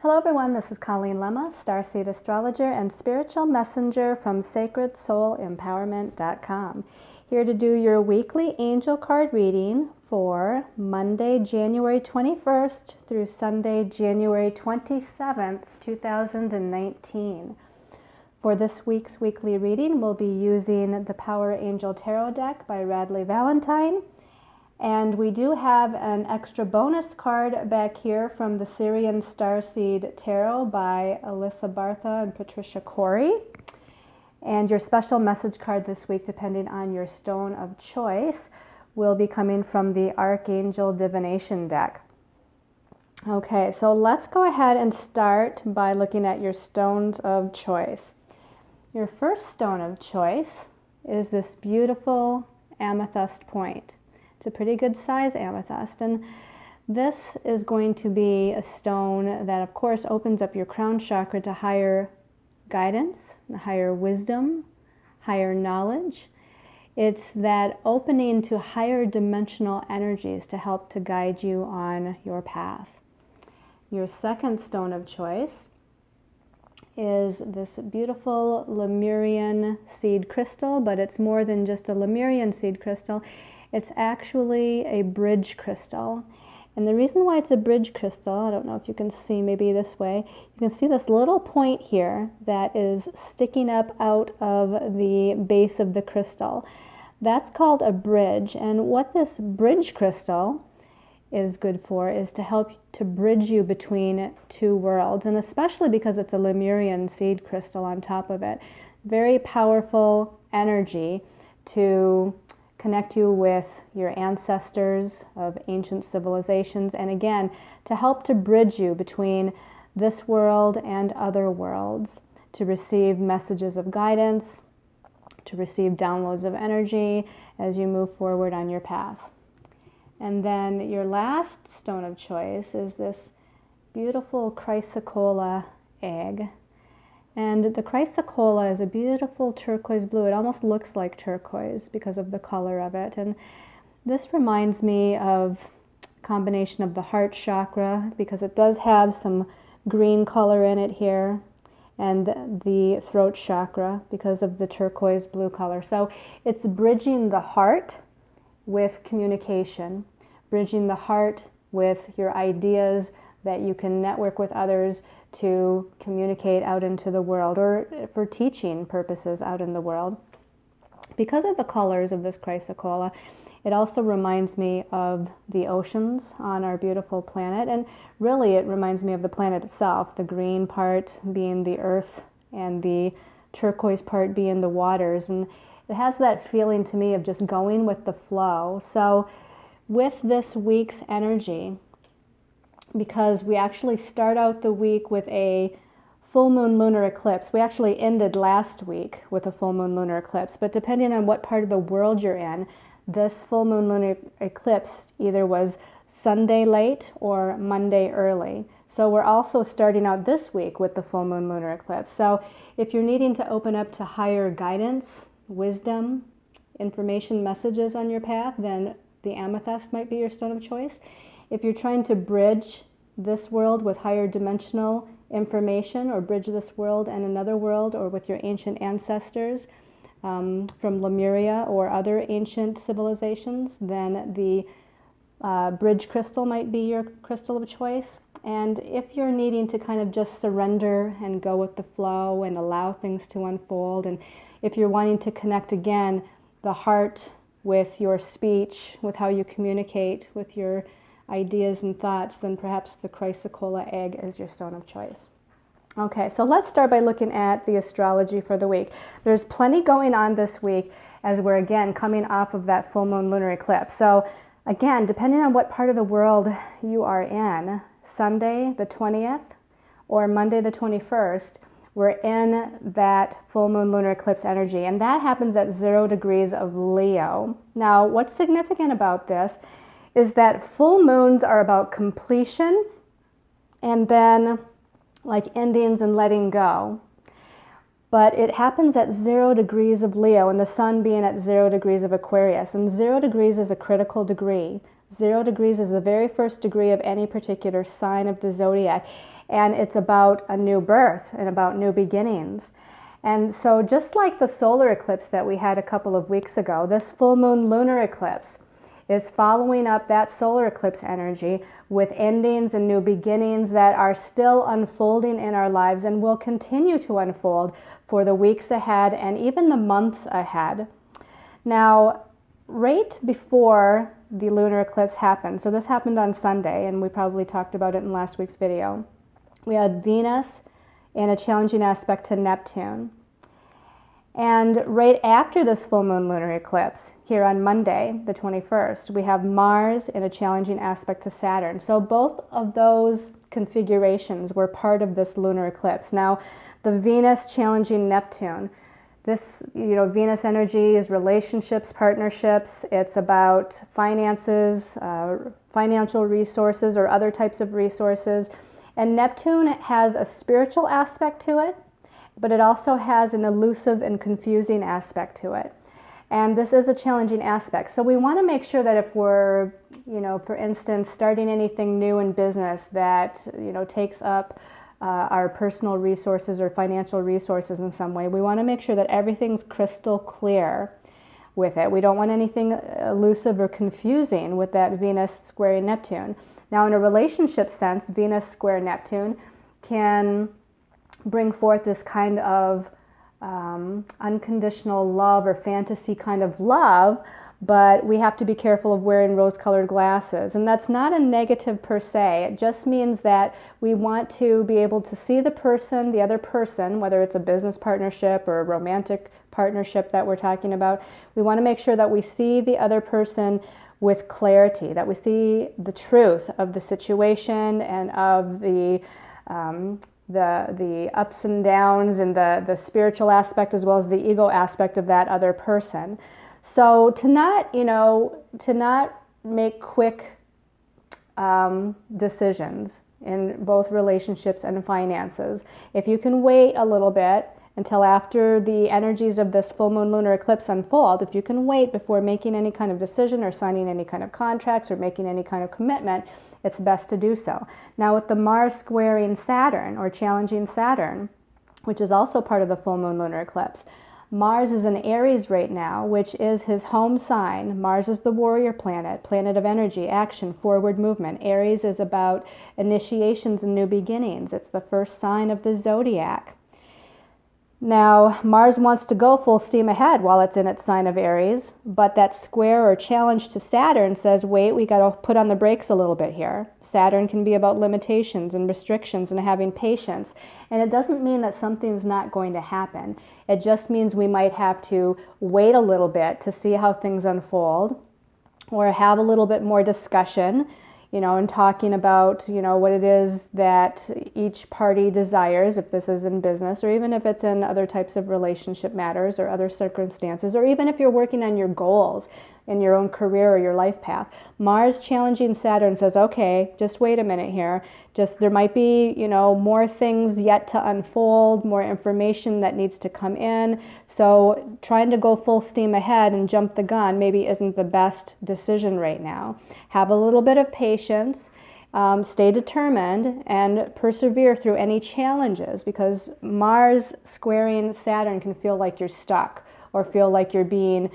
Hello everyone, this is Colleen Lemma, starseed astrologer and spiritual messenger from sacredsoulempowerment.com. Here to do your weekly angel card reading for Monday, January 21st through Sunday, January 27th, 2019. For this week's weekly reading, we'll be using the Power Angel Tarot deck by Radleigh Valentine. And we do have an extra bonus card back here from the Syrian Starseed Tarot by Alyssa Bartha and Patricia Corey. And your special message card this week, depending on your stone of choice, will be coming from the Archangel Divination deck. Okay, so let's go ahead and start by looking at your stones of choice. Your first stone of choice is this beautiful amethyst point. It's a pretty good size amethyst, and this is going to be a stone that of course opens up your crown chakra to higher guidance, higher wisdom, higher knowledge. It's that opening to higher dimensional energies to help to guide you on your path. Your second stone of choice is this beautiful Lemurian seed crystal, but it's more than just a Lemurian seed crystal. It's actually a bridge crystal. And the reason why it's a bridge crystal, I don't know if you can see maybe this way, you can see this little point here that is sticking up out of the base of the crystal. That's called a bridge. And what this bridge crystal is good for is to help to bridge you between two worlds, and especially because it's a Lemurian seed crystal on top of it. Very powerful energy to connect you with your ancestors of ancient civilizations, and again, to help to bridge you between this world and other worlds, to receive messages of guidance, to receive downloads of energy as you move forward on your path. And then your last stone of choice is this beautiful chrysocolla egg. And the chrysocolla is a beautiful turquoise blue. It almost looks like turquoise because of the color of it. And this reminds me of a combination of the heart chakra, because it does have some green color in it here, and the throat chakra because of the turquoise blue color. So it's bridging the heart with communication, bridging the heart with your ideas that you can network with others to communicate out into the world, or for teaching purposes out in the world. Because of the colors of this chrysocolla, it also reminds me of the oceans on our beautiful planet, and really it reminds me of the planet itself, the green part being the earth and the turquoise part being the waters, and it has that feeling to me of just going with the flow. So with this week's energy, because we actually start out the week with a full moon lunar eclipse. We actually ended last week with a full moon lunar eclipse, but depending on what part of the world you're in, this full moon lunar eclipse either was Sunday late or Monday early. So we're also starting out this week with the full moon lunar eclipse. So if you're needing to open up to higher guidance, wisdom, information, messages on your path, then the amethyst might be your stone of choice. If you're trying to bridge this world with higher dimensional information, or bridge this world and another world, or with your ancient ancestors from Lemuria or other ancient civilizations, then the bridge crystal might be your crystal of choice. And if you're needing to kind of just surrender and go with the flow and allow things to unfold, and if you're wanting to connect again the heart with your speech, with how you communicate with your ideas and thoughts, then perhaps the chrysocolla egg is your stone of choice. Okay, so let's start by looking at the astrology for the week. There's plenty going on this week as we're again coming off of that full moon lunar eclipse. So again, depending on what part of the world you are in, Sunday the 20th or Monday the 21st, we're in that full moon lunar eclipse energy, and that happens at 0 degrees of Leo. Now, what's significant about this is that full moons are about completion and then like endings and letting go. But it happens at 0 degrees of Leo, and the sun being at 0 degrees of Aquarius. And 0 degrees is a critical degree. 0 degrees is the very first degree of any particular sign of the zodiac. And it's about a new birth and about new beginnings. And so just like the solar eclipse that we had a couple of weeks ago, this full moon lunar eclipse is following up that solar eclipse energy with endings and new beginnings that are still unfolding in our lives and will continue to unfold for the weeks ahead and even the months ahead. Now, right before the lunar eclipse happened, so this happened on Sunday, and we probably talked about it in last week's video, we had Venus in a challenging aspect to Neptune. And right after this full moon lunar eclipse, here on Monday, the 21st, we have Mars in a challenging aspect to Saturn. So both of those configurations were part of this lunar eclipse. Now, the Venus challenging Neptune, this, Venus energy is relationships, partnerships. It's about finances, financial resources or other types of resources. And Neptune has a spiritual aspect to it, but it also has an elusive and confusing aspect to it. And this is a challenging aspect. So we want to make sure that if we're, for instance, starting anything new in business that, takes up our personal resources or financial resources in some way, we want to make sure that everything's crystal clear with it. We don't want anything elusive or confusing with that Venus squaring Neptune. Now, in a relationship sense, Venus square Neptune can bring forth this kind of unconditional love or fantasy kind of love, but we have to be careful of wearing rose-colored glasses. And that's not a negative per se. It just means that we want to be able to see the person, the other person, whether it's a business partnership or a romantic partnership that we're talking about. We want to make sure that we see the other person with clarity, that we see the truth of the situation and of the ups and downs and the spiritual aspect as well as the ego aspect of that other person. So to not make quick decisions in both relationships and finances. If you can wait a little bit until after the energies of this full moon lunar eclipse unfold, if you can wait before making any kind of decision or signing any kind of contracts or making any kind of commitment, it's best to do so. Now with the Mars squaring Saturn or challenging Saturn, which is also part of the full moon lunar eclipse, Mars is in Aries right now, which is his home sign. Mars is the warrior planet, planet of energy, action, forward movement. Aries is about initiations and new beginnings. It's the first sign of the zodiac. Now, Mars wants to go full steam ahead while it's in its sign of Aries, but that square or challenge to Saturn says, wait, we got to put on the brakes a little bit here. Saturn can be about limitations and restrictions and having patience. And it doesn't mean that something's not going to happen. It just means we might have to wait a little bit to see how things unfold or have a little bit more discussion, and talking about, what it is that each party desires, if this is in business, or even if it's in other types of relationship matters or other circumstances, or even if you're working on your goals in your own career or your life path. Mars challenging Saturn says, okay, just wait a minute here. There might be, more things yet to unfold, more information that needs to come in. So trying to go full steam ahead and jump the gun maybe isn't the best decision right now. Have a little bit of patience, stay determined, and persevere through any challenges, because Mars squaring Saturn can feel like you're stuck or feel like you're being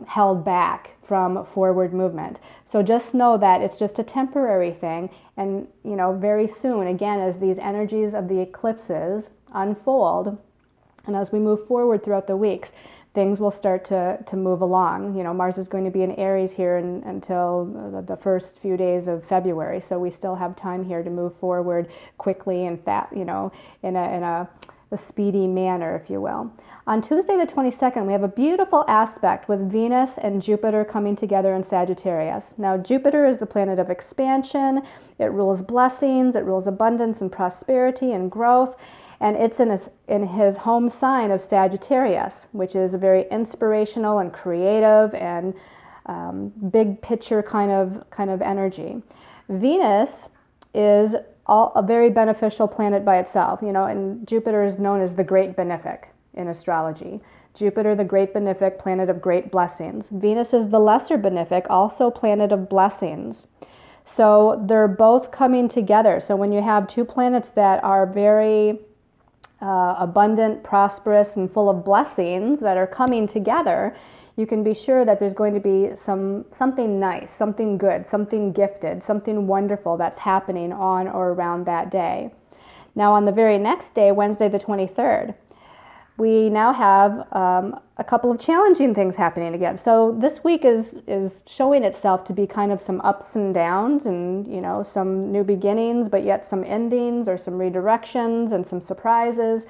held back from forward movement. So just know that it's just a temporary thing, and very soon, again, as these energies of the eclipses unfold and as we move forward throughout the weeks, things will start to move along. Mars is going to be in Aries here until the first few days of February, so we still have time here to move forward quickly and in a speedy manner, if you will. On Tuesday the 22nd, we have a beautiful aspect with Venus and Jupiter coming together in Sagittarius. Now, Jupiter is the planet of expansion. It rules blessings, it rules abundance and prosperity and growth, and it's in his home sign of Sagittarius, which is a very inspirational and creative and big picture kind of energy. Venus is a very beneficial planet by itself, and Jupiter is known as the great benefic in astrology. Jupiter, the great benefic, planet of great blessings. Venus is the lesser benefic, also planet of blessings. So they're both coming together. So when you have two planets that are very abundant, prosperous, and full of blessings that are coming together, you can be sure that there's going to be something nice, something good, something gifted, something wonderful that's happening on or around that day. Now on the very next day, Wednesday the 23rd, we now have a couple of challenging things happening again. So this week is showing itself to be kind of some ups and downs and, you know, some new beginnings, but yet some endings or some redirections and some surprises.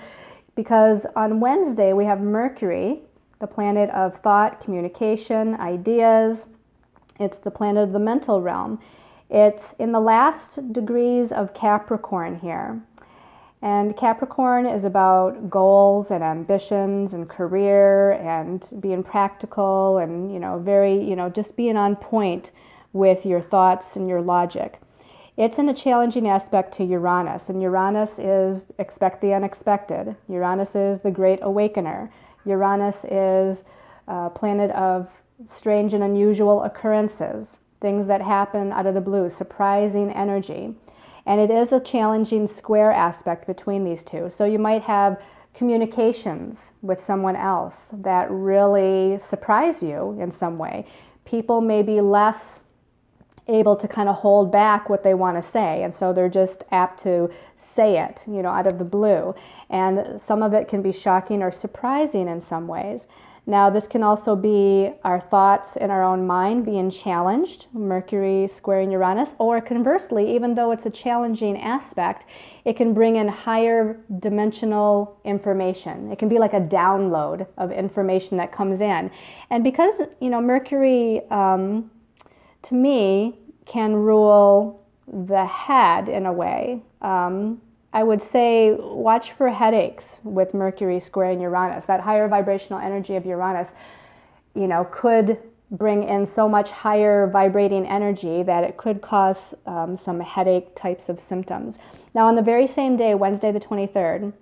Because on Wednesday we have Mercury, the planet of thought, communication, ideas. It's the planet of the mental realm. It's in the last degrees of Capricorn here. And Capricorn is about goals and ambitions and career and being practical and, you know, very, you know, just being on point with your thoughts and your logic. It's in a challenging aspect to Uranus, and Uranus is expect the unexpected. Uranus is the great awakener. Uranus is a planet of strange and unusual occurrences, things that happen out of the blue, surprising energy. And it is a challenging square aspect between these two. So you might have communications with someone else that really surprise you in some way. People may be less able to kind of hold back what they want to say, and so they're just apt to say it, you know, out of the blue. And some of it can be shocking or surprising in some ways. Now, this can also be our thoughts in our own mind being challenged, Mercury squaring Uranus, or conversely, even though it's a challenging aspect, it can bring in higher dimensional information. It can be like a download of information that comes in. And because, you know, Mercury, to me, can rule the head in a way, I would say watch for headaches with Mercury squaring Uranus. That higher vibrational energy of Uranus, you know, could bring in so much higher vibrating energy that it could cause some headache types of symptoms. Now on the very same day, Wednesday the 23rd,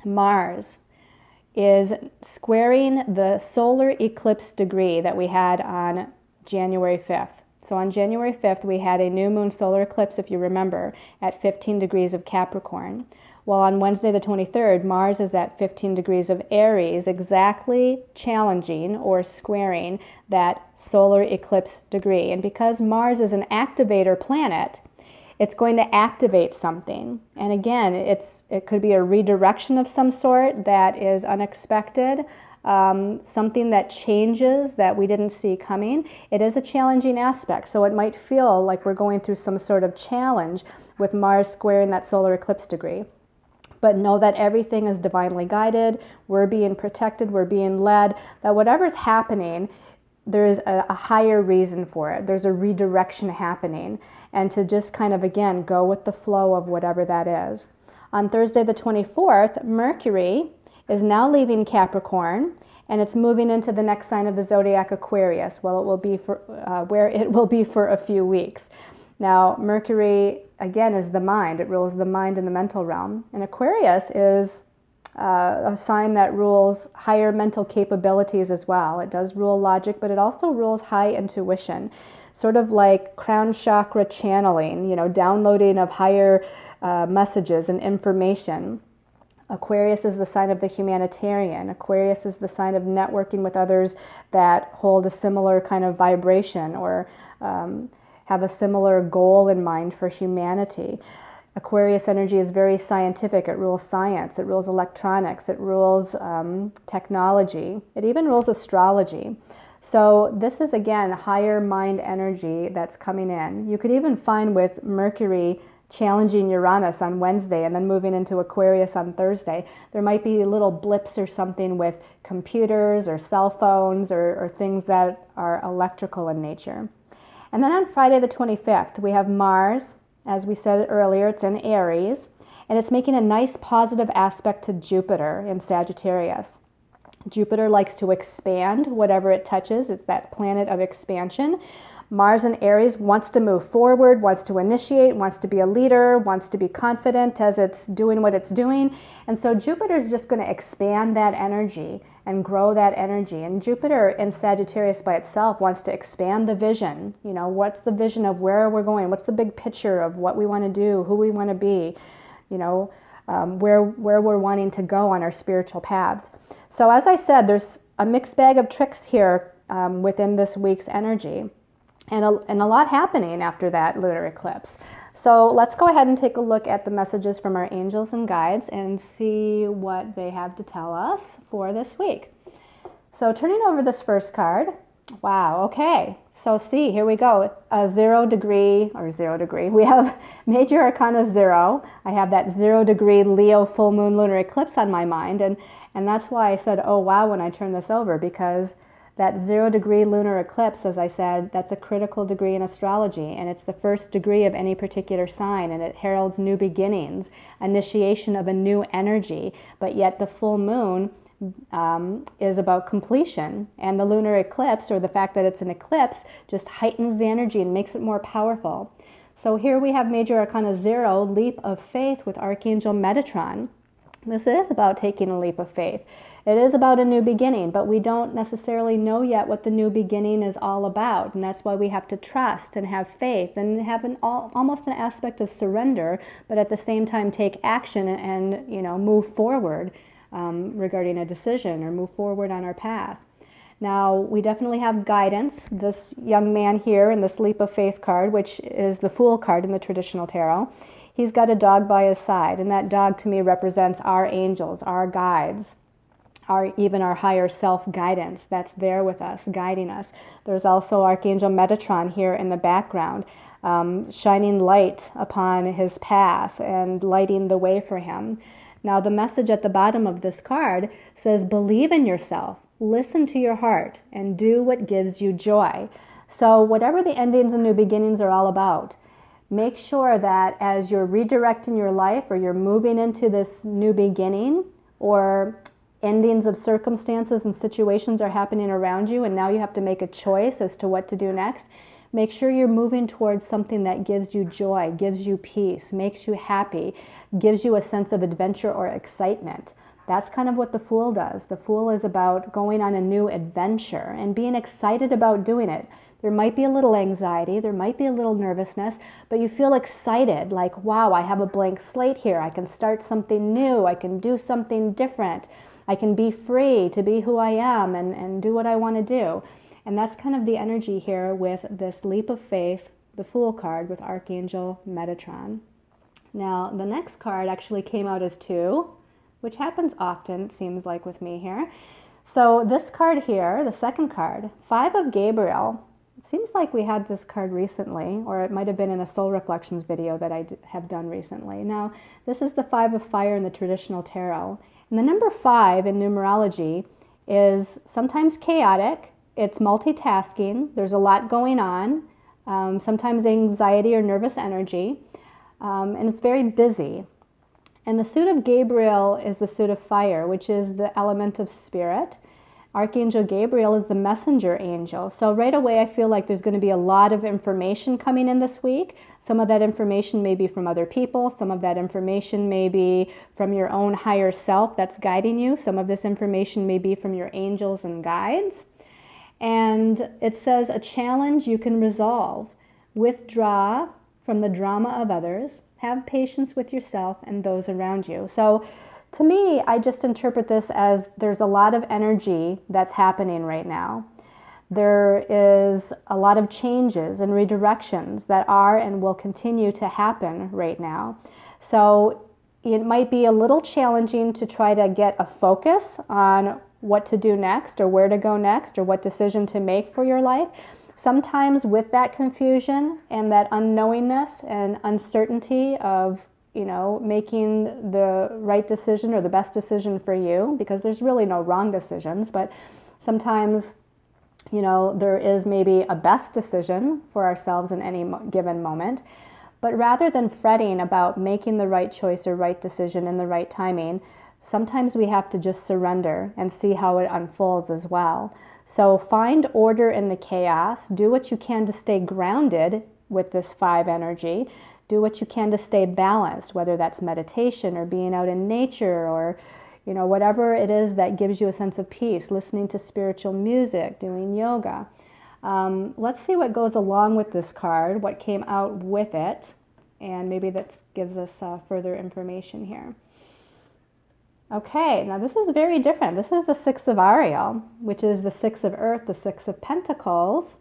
Mars is squaring the solar eclipse degree that we had on January 5th. So on January 5th, we had a new moon solar eclipse, if you remember, at 15 degrees of Capricorn. Well, on Wednesday the 23rd, Mars is at 15 degrees of Aries, exactly challenging or squaring that solar eclipse degree. And because Mars is an activator planet, it's going to activate something. And again, it could be a redirection of some sort that is unexpected. Something that changes that we didn't see coming. It is a challenging aspect, so it might feel like we're going through some sort of challenge with Mars squaring that solar eclipse degree. But know that everything is divinely guided, we're being protected, we're being led, that whatever's happening, there's a higher reason for it. There's a redirection happening, and to just kind of, again, go with the flow of whatever that is. On Thursday the 24th, Mercury is now leaving Capricorn, and it's moving into the next sign of the zodiac, Aquarius. Well, it will be for where it will be for a few weeks. Now, Mercury again is the mind. It rules the mind in the mental realm, and Aquarius is a sign that rules higher mental capabilities as well. It does rule logic, but it also rules high intuition, sort of like crown chakra channeling. You know, downloading of higher messages and information. Aquarius is the sign of the humanitarian. Aquarius is the sign of networking with others that hold a similar kind of vibration or have a similar goal in mind for humanity. Aquarius energy is very scientific. It rules science. It rules electronics. It rules technology. It even rules astrology. So this is, again, higher mind energy that's coming in. You could even find with Mercury challenging Uranus on Wednesday and then moving into Aquarius on Thursday, there might be little blips or something with computers or cell phones or things that are electrical in nature. And then on Friday the 25th, we have Mars, as we said earlier, it's in Aries, and it's making a nice positive aspect to Jupiter in Sagittarius. Jupiter likes to expand whatever it touches. It's that planet of expansion. Mars in Aries wants to move forward, wants to initiate, wants to be a leader, wants to be confident as it's doing what it's doing. And so Jupiter is just going to expand that energy and grow that energy. And Jupiter in Sagittarius by itself wants to expand the vision. You know, what's the vision of where we're going? What's the big picture of what we want to do, who we want to be, you know, where we're wanting to go on our spiritual paths. So as I said, there's a mixed bag of tricks here within this week's energy, and a lot happening after that lunar eclipse. So let's go ahead and take a look at the messages from our angels and guides and see what they have to tell us for this week. So turning over this first card, wow, okay. So see, here we go, a 0 degree, we have Major Arcana 0. I have that 0 degree Leo full moon lunar eclipse on my mind, and that's why I said, oh wow, when I turn this over, because that 0 degree lunar eclipse, as I said, that's a critical degree in astrology, and it's the first degree of any particular sign, and it heralds new beginnings, initiation of a new energy, but yet the full moon is about completion, and the lunar eclipse, or the fact that it's an eclipse, just heightens the energy and makes it more powerful. So here we have Major Arcana 0, leap of faith with Archangel Metatron. This is about taking a leap of faith. It is about a new beginning, but we don't necessarily know yet what the new beginning is all about, and that's why we have to trust and have faith and have almost an aspect of surrender, but at the same time take action and, you know, move forward regarding a decision or move forward on our path. Now, we definitely have guidance. This young man here in this leap of faith card, which is the Fool card in the traditional tarot, he's got a dog by his side, and that dog to me represents our angels, our guides, even our higher self guidance that's there with us, guiding us. There's also Archangel Metatron here in the background, shining light upon his path and lighting the way for him. Now the message at the bottom of this card says, believe in yourself, listen to your heart, and do what gives you joy. So whatever the endings and new beginnings are all about, make sure that as you're redirecting your life, or you're moving into this new beginning, or endings of circumstances and situations are happening around you, and now you have to make a choice as to what to do next, make sure you're moving towards something that gives you joy, gives you peace, makes you happy, gives you a sense of adventure or excitement. That's kind of what the Fool does. The Fool is about going on a new adventure and being excited about doing it. There might be a little anxiety, there might be a little nervousness, but you feel excited, like, wow, I have a blank slate here. I can start something new. I can do something different. I can be free to be who I am and do what I want to do. And that's kind of the energy here with this leap of faith, the Fool card with Archangel Metatron. Now, the next card actually came out as 2, which happens often, it seems like, with me here. So this card here, the second card, 5 of Gabriel. It seems like we had this card recently, or it might have been in a Soul Reflections video that I have done recently. Now, this is the 5 of Fire in the traditional tarot. And the number 5 in numerology is sometimes chaotic, it's multitasking, there's a lot going on, sometimes anxiety or nervous energy, and it's very busy. And the suit of Gabriel is the suit of fire, which is the element of spirit. Archangel Gabriel is the messenger angel. So right away I feel like there's going to be a lot of information coming in this week. Some of that information may be from other people. Some of that information may be from your own higher self that's guiding you. Some of this information may be from your angels and guides. And it says a challenge you can resolve. Withdraw from the drama of others. Have patience with yourself and those around you. So to me, I just interpret this as there's a lot of energy that's happening right now. There is a lot of changes and redirections that are and will continue to happen right now. So it might be a little challenging to try to get a focus on what to do next, or where to go next, or what decision to make for your life. Sometimes with that confusion and that unknowingness and uncertainty of, making the right decision or the best decision for you, because there's really no wrong decisions, but sometimes, there is maybe a best decision for ourselves in any given moment. But rather than fretting about making the right choice or right decision in the right timing, sometimes we have to just surrender and see how it unfolds as well. So find order in the chaos. Do what you can to stay grounded with this 5 energy. Do what you can to stay balanced, whether that's meditation or being out in nature or, whatever it is that gives you a sense of peace, listening to spiritual music, doing yoga. Let's see what goes along with this card, what came out with it, and maybe that gives us further information here. Okay, now this is very different. This is the Six of Ariel, which is the Six of Earth, the Six of Pentacles,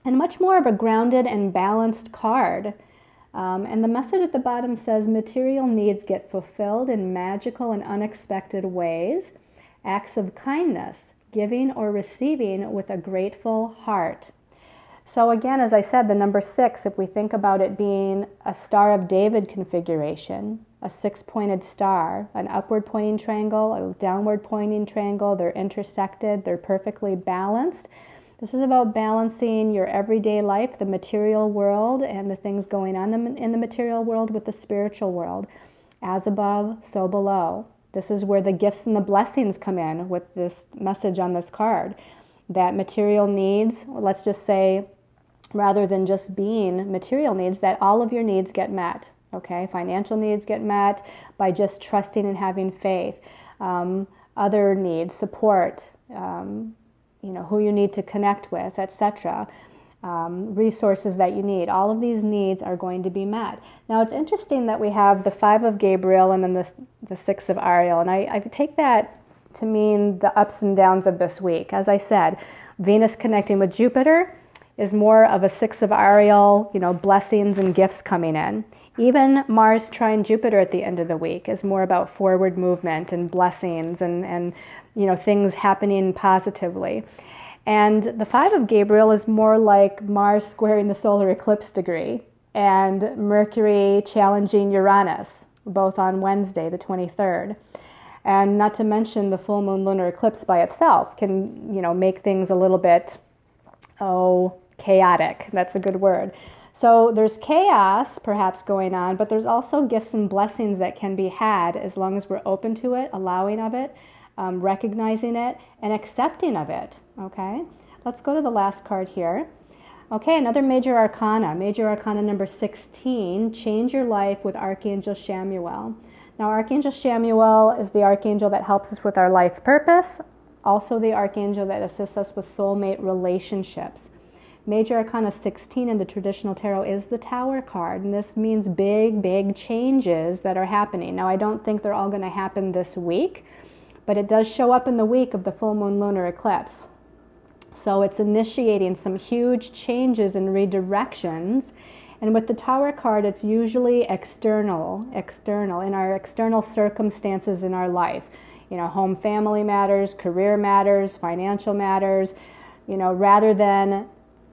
and much more of a grounded and balanced card. And the message at the bottom says, material needs get fulfilled in magical and unexpected ways. Acts of kindness, giving or receiving with a grateful heart. So again, as I said, the number 6, if we think about it being a Star of David configuration, a 6-pointed star, an upward pointing triangle, a downward pointing triangle, they're intersected, they're perfectly balanced. This is about balancing your everyday life, the material world, and the things going on in the material world with the spiritual world. As above, so below. This is where the gifts and the blessings come in with this message on this card. That material needs, let's just say, rather than just being material needs, that all of your needs get met. Okay, financial needs get met by just trusting and having faith. Other needs, support, who you need to connect with, etc. Resources that you need. All of these needs are going to be met. Now it's interesting that we have the 5 of Gabriel and then the 6 of Ariel, and I take that to mean the ups and downs of this week. As I said, Venus connecting with Jupiter is more of a 6 of Ariel, blessings and gifts coming in. Even Mars trine Jupiter at the end of the week is more about forward movement and blessings and things happening positively. And the 5 of Gabriel is more like Mars squaring the solar eclipse degree and Mercury challenging Uranus, both on Wednesday, the 23rd. And not to mention the full moon lunar eclipse by itself can, make things a little bit, chaotic. That's a good word. So there's chaos perhaps going on, but there's also gifts and blessings that can be had as long as we're open to it, allowing of it, recognizing it, and accepting of it. Okay, let's go to the last card here. Okay, another major arcana number 16, change your life with Archangel Chamuel. Now, Archangel Chamuel is the archangel that helps us with our life purpose, also the archangel that assists us with soulmate relationships. Major Arcana 16 in the traditional tarot is the Tower card, and this means big changes that are happening. Now, I don't think they're all going to happen this week, but it does show up in the week of the full moon lunar eclipse. So it's initiating some huge changes and redirections. And with the Tower card, it's usually external, in our external circumstances in our life. Home, family matters, career matters, financial matters, rather than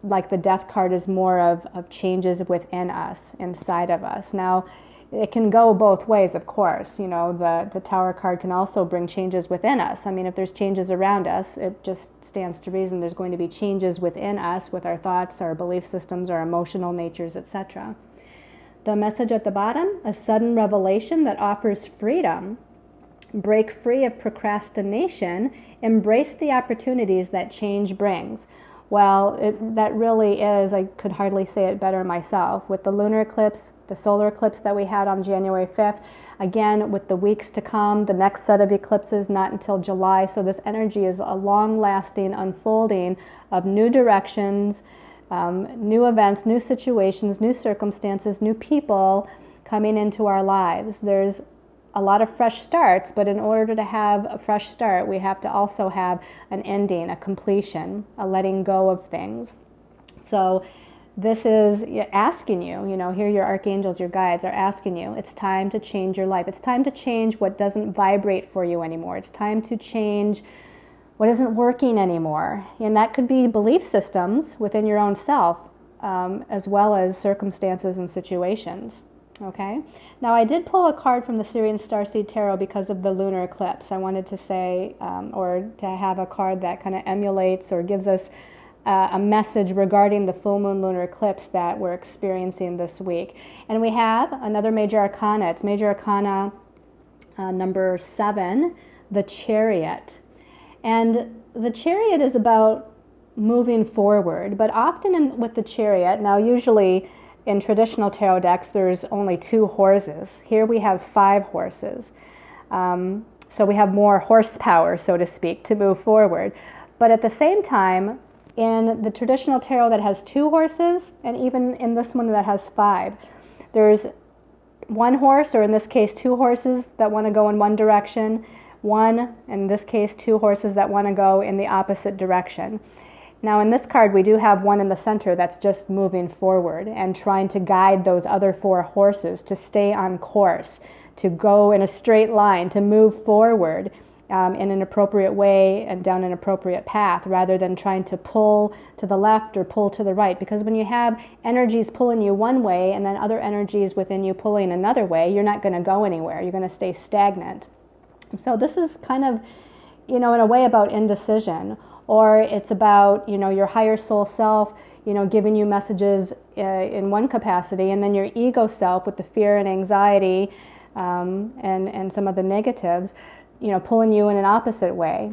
like the Death card is more of changes within us, inside of us. Now, it can go both ways, of course. The Tower card can also bring changes within us. I mean, if there's changes around us, it just stands to reason there's going to be changes within us with our thoughts, our belief systems, our emotional natures, etc. The message at the bottom, a sudden revelation that offers freedom. Break free of procrastination, embrace the opportunities that change brings. Well, that really is, I could hardly say it better myself. With the lunar eclipse, the solar eclipse that we had on January 5th, again, with the weeks to come, the next set of eclipses not until July, so this energy is a long-lasting unfolding of new directions, new events, new situations, new circumstances, new people coming into our lives. There's a lot of fresh starts, but in order to have a fresh start, we have to also have an ending, a completion, a letting go of things. So this is asking you, here your archangels, your guides are asking you, it's time to change your life. It's time to change what doesn't vibrate for you anymore. It's time to change what isn't working anymore. And that could be belief systems within your own self, as well as circumstances and situations. Okay. Now, I did pull a card from the Syrian Starseed Tarot because of the lunar eclipse. I wanted to say, or to have a card that kind of emulates or gives us a message regarding the full moon lunar eclipse that we're experiencing this week. And we have another major arcana. It's major arcana number 7, the Chariot. And the Chariot is about moving forward, but often with the Chariot, now usually in traditional tarot decks, there's only 2 horses. Here we have 5 horses. So we have more horsepower, so to speak, to move forward. But at the same time, in the traditional tarot that has 2 horses, and even in this one that has 5, there's one horse, or in this case 2 horses that want to go in one direction, one, in this case 2 horses that want to go in the opposite direction. Now in this card we do have one in the center that's just moving forward and trying to guide those other 4 horses to stay on course, to go in a straight line, to move forward in an appropriate way and down an appropriate path, rather than trying to pull to the left or pull to the right. Because when you have energies pulling you one way and then other energies within you pulling another way, you're not going to go anywhere. You're going to stay stagnant. So this is kind of, in a way about indecision, or it's about, your higher soul self, giving you messages in one capacity, and then your ego self with the fear and anxiety and some of the negatives, pulling you in an opposite way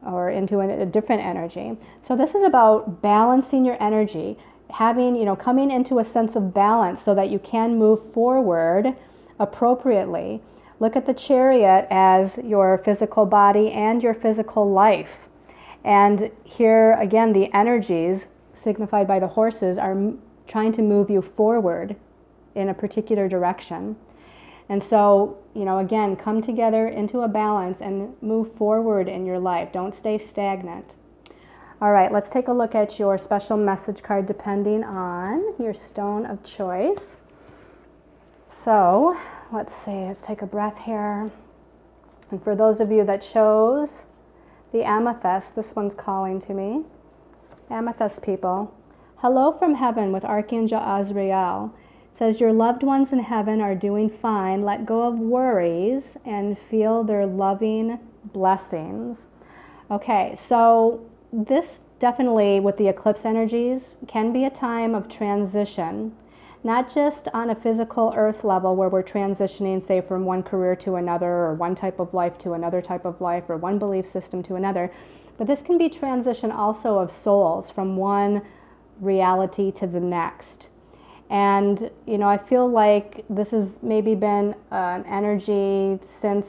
or into a different energy. So this is about balancing your energy, having, coming into a sense of balance so that you can move forward appropriately. Look at the Chariot as your physical body and your physical life. And here again, the energies signified by the horses are trying to move you forward in a particular direction. And so, again, come together into a balance and move forward in your life. Don't stay stagnant. All right, let's take a look at your special message card depending on your stone of choice. So, let's see, let's take a breath here. And for those of you that chose the amethyst, this one's calling to me. Amethyst people. Hello from heaven with Archangel Azrael. Says your loved ones in heaven are doing fine. Let go of worries and feel their loving blessings. Okay, so this definitely with the eclipse energies can be a time of transition, not just on a physical earth level where we're transitioning, say, from one career to another, or one type of life to another type of life, or one belief system to another, but this can be transition also of souls from one reality to the next. And, I feel like this has maybe been an energy since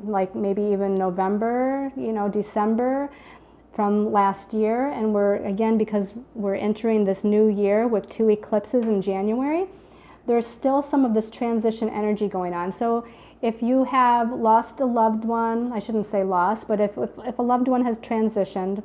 like maybe even November, December from last year. And we're, again, because we're entering this new year with 2 eclipses in January, there's still some of this transition energy going on. So if you have lost a loved one, I shouldn't say lost, but if a loved one has transitioned,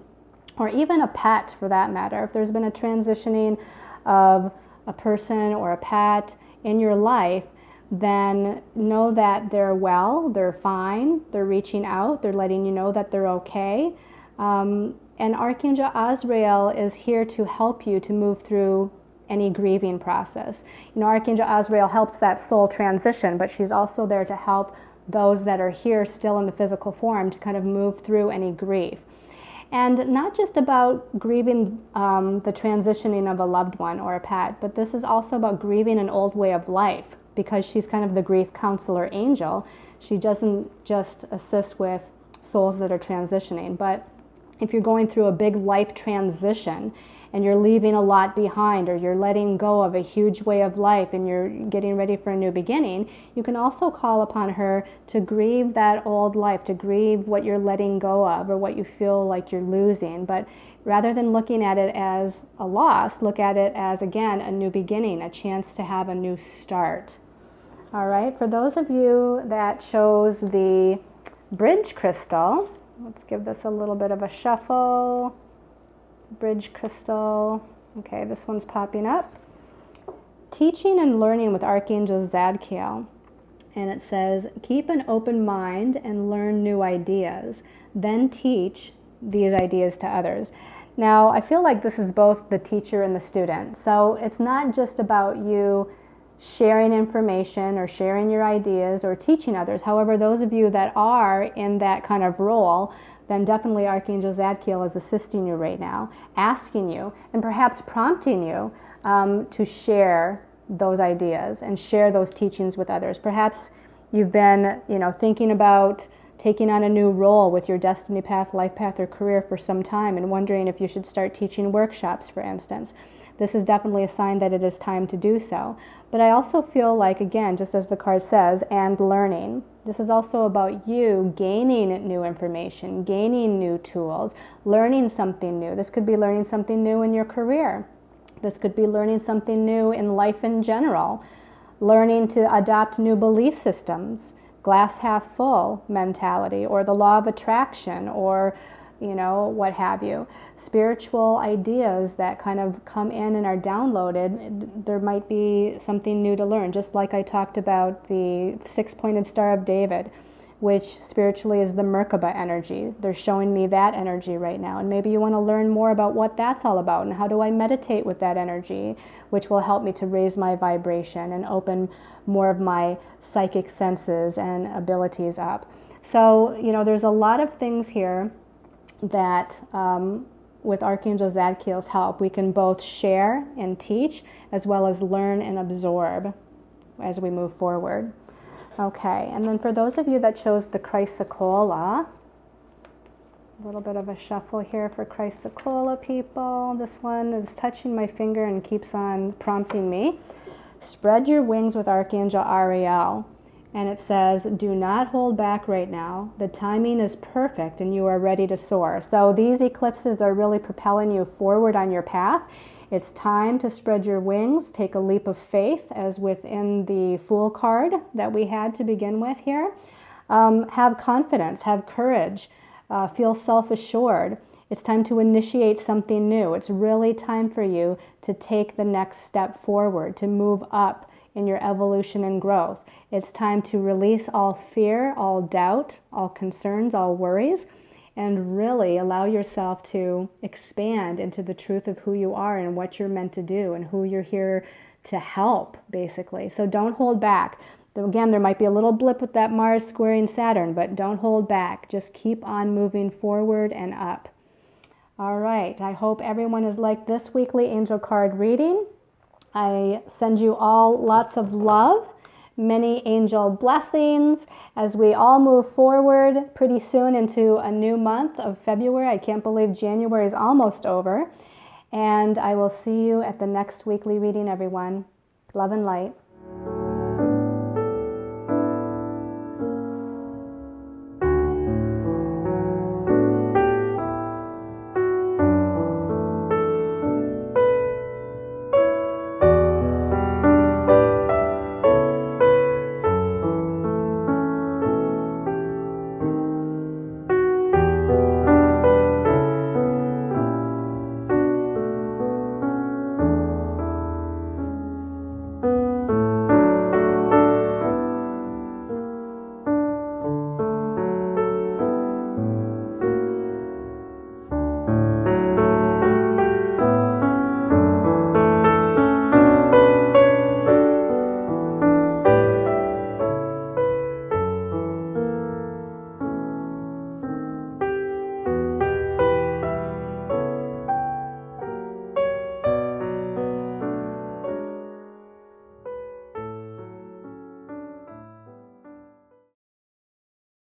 or even a pet for that matter, if there's been a transitioning of a person or a pet in your life, then know that they're well, they're fine, they're reaching out, they're letting you know that they're okay. And Archangel Azrael is here to help you to move through any grieving process. Archangel Azrael helps that soul transition, but she's also there to help those that are here still in the physical form to kind of move through any grief. And not just about grieving the transitioning of a loved one or a pet, but this is also about grieving an old way of life, because she's kind of the grief counselor angel. She doesn't just assist with souls that are transitioning, but if you're going through a big life transition and you're leaving a lot behind, or you're letting go of a huge way of life and you're getting ready for a new beginning, you can also call upon her to grieve that old life, to grieve what you're letting go of or what you feel like you're losing. But rather than looking at it as a loss, look at it as, again, a new beginning, a chance to have a new start. All right, for those of you that chose the bridge crystal, let's give this a little bit of a shuffle. Bridge crystal. Okay, this one's popping up. Teaching and learning with Archangel Zadkiel. And it says, keep an open mind and learn new ideas. Then teach these ideas to others. Now, I feel like this is both the teacher and the student. So it's not just about you sharing information or sharing your ideas or teaching others. However, those of you that are in that kind of role, then definitely Archangel Zadkiel is assisting you right now, asking you and perhaps prompting you to share those ideas and share those teachings with others. Perhaps you've been, thinking about taking on a new role with your destiny path, life path, or career for some time and wondering if you should start teaching workshops, for instance. this is definitely a sign that it is time to do so. But I also feel like, again, just as the card says, and learning. This is also about you gaining new information, gaining new tools, learning something new. This could be learning something new in your career. This could be learning something new in life in general, learning to adopt new belief systems, glass half full mentality, or the law of attraction, or what have you. Spiritual ideas that kind of come in and are downloaded, there might be something new to learn. Just like I talked about the six-pointed Star of David, which spiritually is the Merkaba energy. They're showing me that energy right now. And maybe you want to learn more about what that's all about and how do I meditate with that energy, which will help me to raise my vibration and open more of my psychic senses and abilities up. So, there's a lot of things here that with Archangel Zadkiel's help, we can both share and teach as well as learn and absorb as we move forward. Okay, and then for those of you that chose the Chrysocolla, a little bit of a shuffle here for Chrysocolla people. This one is touching my finger and keeps on prompting me. Spread your wings with Archangel Ariel. And it says, do not hold back right now. The timing is perfect and you are ready to soar. So these eclipses are really propelling you forward on your path. It's time to spread your wings, take a leap of faith, as within the Fool card that we had to begin with here. Have confidence, have courage, feel self-assured. It's time to initiate something new. It's really time for you to take the next step forward, to move up in your evolution and growth. It's time to release all fear, all doubt, all concerns, all worries, and really allow yourself to expand into the truth of who you are and what you're meant to do and who you're here to help, basically. So don't hold back. Again, there might be a little blip with that Mars squaring Saturn, but don't hold back. Just keep on moving forward and up. All right, I hope everyone has liked this weekly angel card reading. I send you all lots of love, many angel blessings as we all move forward pretty soon into a new month of February. I can't believe January is almost over. And I will see you at the next weekly reading, everyone. Love and light.